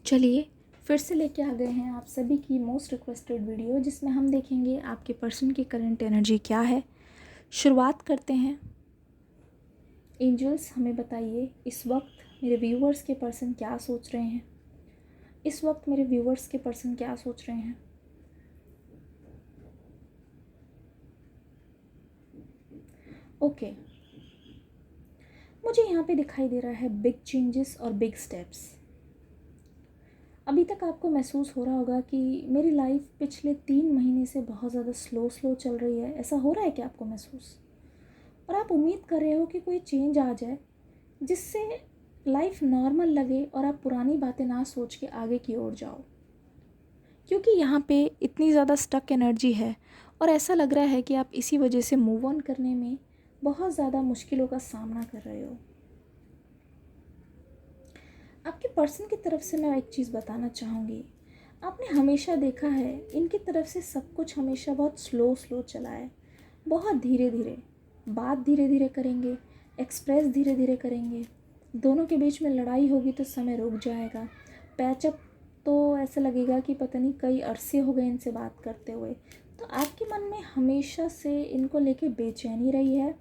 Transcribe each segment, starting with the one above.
चलिए फिर से लेके आ गए हैं आप सभी की मोस्ट रिक्वेस्टेड वीडियो, जिसमें हम देखेंगे आपके पर्सन की करंट एनर्जी क्या है। शुरुआत करते हैं। एंजल्स, हमें बताइए इस वक्त मेरे व्यूवर्स के पर्सन क्या सोच रहे हैं। इस वक्त मेरे व्यूवर्स के पर्सन क्या सोच रहे हैं। ओके, मुझे यहाँ पे दिखाई दे रहा है बिग चेंजेस और बिग स्टेप्स। अभी तक आपको महसूस हो रहा होगा कि मेरी लाइफ पिछले 3 महीने से बहुत ज़्यादा स्लो चल रही है। ऐसा हो रहा है कि आपको महसूस, और आप उम्मीद कर रहे हो कि कोई चेंज आ जाए जिससे लाइफ नॉर्मल लगे और आप पुरानी बातें ना सोच के आगे की ओर जाओ, क्योंकि यहाँ पे इतनी ज़्यादा स्टक एनर्जी है और ऐसा लग रहा है कि आप इसी वजह से मूव ऑन करने में बहुत ज़्यादा मुश्किलों का सामना कर रहे हो। आपके पर्सन की तरफ से मैं एक चीज़ बताना चाहूँगी। आपने हमेशा देखा है इनकी तरफ से सब कुछ हमेशा बहुत स्लो चला है, बहुत धीरे धीरे बात धीरे धीरे करेंगे, एक्सप्रेस धीरे धीरे करेंगे। दोनों के बीच में लड़ाई होगी तो समय रुक जाएगा। पैचअप तो ऐसा लगेगा कि पता नहीं कई अरसे हो गए इनसे बात करते हुए। तो आपके मन में हमेशा से इनको लेके बेचैनी रही है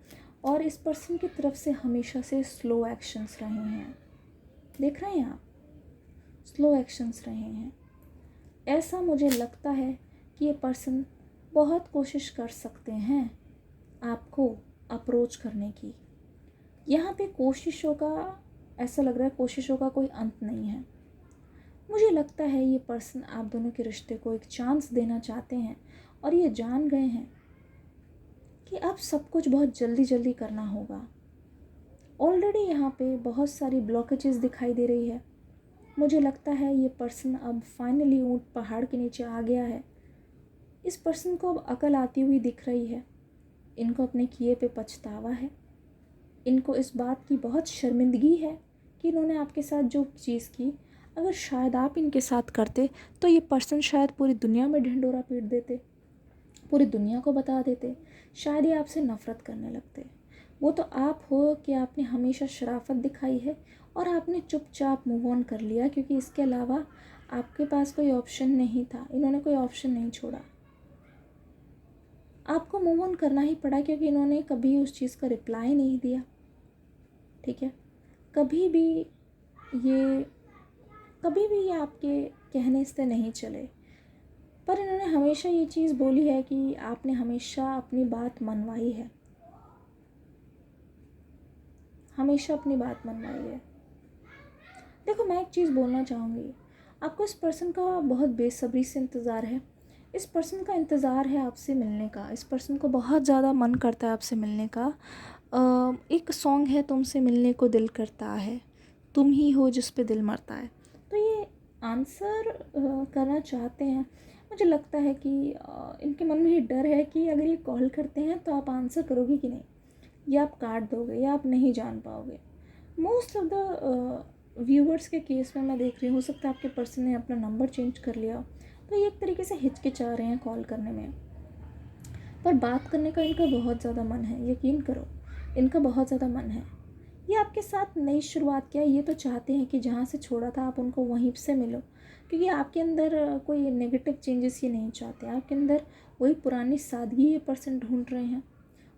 और इस पर्सन की तरफ से हमेशा से स्लो एक्शंस रहे हैं। देख रहे हैं आप, स्लो एक्शंस रहे हैं। ऐसा मुझे लगता है कि ये पर्सन बहुत कोशिश कर सकते हैं आपको अप्रोच करने की। यहाँ पे कोशिशों का, ऐसा लग रहा है कोशिशों का कोई अंत नहीं है। मुझे लगता है ये पर्सन आप दोनों के रिश्ते को एक चांस देना चाहते हैं और ये जान गए हैं कि अब सब कुछ बहुत जल्दी करना होगा। ऑलरेडी यहाँ पे बहुत सारी ब्लॉकेजेस दिखाई दे रही है। मुझे लगता है ये पर्सन अब फाइनली ऊँट पहाड़ के नीचे आ गया है। इस पर्सन को अब अकल आती हुई दिख रही है। इनको अपने किए पे पछतावा है। इनको इस बात की बहुत शर्मिंदगी है कि इन्होंने आपके साथ जो चीज़ की, अगर शायद आप इनके साथ करते तो ये पर्सन शायद पूरी दुनिया में ढिंढोरा पीट देते, पूरी दुनिया को बता देते, शायद ये आपसे नफ़रत करने लगते। वो तो आप हो कि आपने हमेशा शराफत दिखाई है और आपने चुपचाप मूव ऑन कर लिया, क्योंकि इसके अलावा आपके पास कोई ऑप्शन नहीं था। इन्होंने कोई ऑप्शन नहीं छोड़ा, आपको मूव ऑन करना ही पड़ा, क्योंकि इन्होंने कभी उस चीज़ का रिप्लाई नहीं दिया। ठीक है, कभी भी ये आपके कहने से नहीं चले, पर इन्होंने हमेशा ये चीज़ बोली है कि आपने हमेशा अपनी बात मनवाई है, हमेशा अपनी बात मनवाई है। देखो, मैं एक चीज़ बोलना चाहूँगी, आपको इस पर्सन का बहुत बेसब्री से इंतज़ार है। इस पर्सन का इंतज़ार है आपसे मिलने का। इस पर्सन को बहुत ज़्यादा मन करता है आपसे मिलने का। एक सॉन्ग है, तुमसे मिलने को दिल करता है, तुम ही हो जिस पे दिल मरता है। तो ये आंसर करना चाहते हैं। मुझे लगता है कि इनके मन में ये डर है कि अगर ये कॉल करते हैं तो आप आंसर करोगे कि नहीं, या आप काट दोगे, या आप नहीं जान पाओगे। मोस्ट ऑफ द व्यूवर्स के केस में मैं देख रही हूँ, हो सकता है आपके पर्सन ने अपना नंबर चेंज कर लिया, तो ये एक तरीके से हिचकिचा रहे हैं कॉल करने में। पर बात करने का इनका बहुत ज़्यादा मन है, यकीन करो, इनका बहुत ज़्यादा मन है। ये आपके साथ नई शुरुआत किया, ये तो चाहते हैं कि जहाँ से छोड़ा था आप उनको वहीं से मिलो, क्योंकि आपके अंदर कोई नेगेटिव चेंजेस ये नहीं चाहते। आपके अंदर वही पुरानी सादगी ये पर्सन ढूंढ रहे हैं,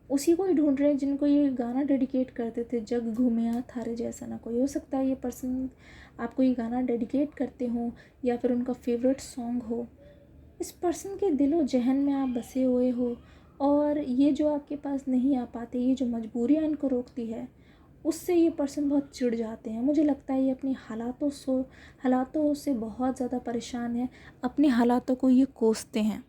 उसी को ही ढूंढ रहे हैं जिनको ये गाना डेडिकेट करते थे, जग घूमिया थारे जैसा ना कोई। हो सकता है ये पर्सन आपको ये गाना डेडिकेट करते हो या फिर उनका फेवरेट सॉन्ग हो। इस पर्सन के दिलो जहन में आप बसे हुए हो, और ये जो आपके पास नहीं आ पाते, ये जो मजबूरियाँ इनको रोकती है, उससे ये पर्सन बहुत चिढ़ जाते हैं। मुझे लगता है ये अपनी हालातों से बहुत ज़्यादा परेशान है। अपने हालातों को ये कोसते हैं,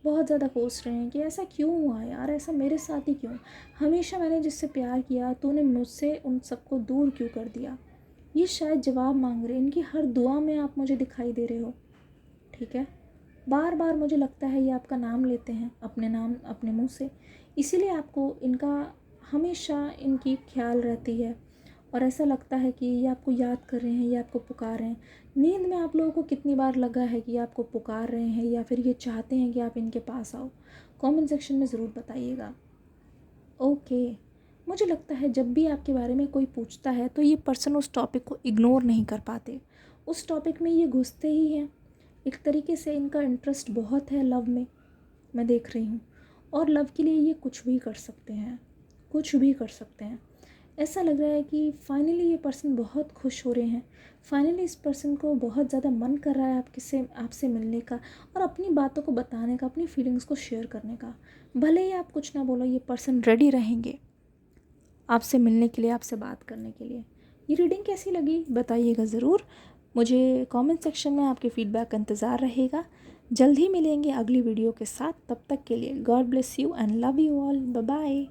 बहुत ज़्यादा कोस रहे हैं कि ऐसा क्यों हुआ यार, ऐसा मेरे साथ ही क्यों, हमेशा मैंने जिससे प्यार किया तूने मुझसे उन सबको दूर क्यों कर दिया। ये शायद जवाब मांग रहे हैं। इनकी हर दुआ में आप मुझे दिखाई दे रहे हो। ठीक है, बार बार मुझे लगता है ये आपका नाम लेते हैं, अपने नाम अपने मुंह से, इसीलिए आपको इनका हमेशा इनकी ख्याल रहती है, और ऐसा लगता है कि ये आपको याद कर रहे हैं, ये आपको पुकार रहे हैं। नींद में आप लोगों को कितनी बार लगा है कि ये आपको पुकार रहे हैं या फिर ये चाहते हैं कि आप इनके पास आओ? कमेंट सेक्शन में ज़रूर बताइएगा। ओके, मुझे लगता है जब भी आपके बारे में कोई पूछता है तो ये पर्सन उस टॉपिक को इग्नोर नहीं कर पाते। उस टॉपिक में ये घुसते ही हैं। एक तरीके से इनका इंटरेस्ट बहुत है लव में, मैं देख रही हूँ, और लव के लिए ये कुछ भी कर सकते हैं, कुछ भी कर सकते हैं। ऐसा लग रहा है कि फाइनली ये पर्सन बहुत खुश हो रहे हैं, फाइनली इस पर्सन को बहुत ज़्यादा मन कर रहा है आपसे मिलने का और अपनी बातों को बताने का, अपनी फीलिंग्स को शेयर करने का। भले ही आप कुछ ना बोलो, ये पर्सन रेडी रहेंगे आपसे मिलने के लिए, आपसे बात करने के लिए। ये रीडिंग कैसी लगी बताइएगा ज़रूर, मुझे कमेंट सेक्शन में आपके फीडबैक का इंतज़ार रहेगा। जल्द ही मिलेंगे अगली वीडियो के साथ, तब तक के लिए God bless you and love you all, bye bye.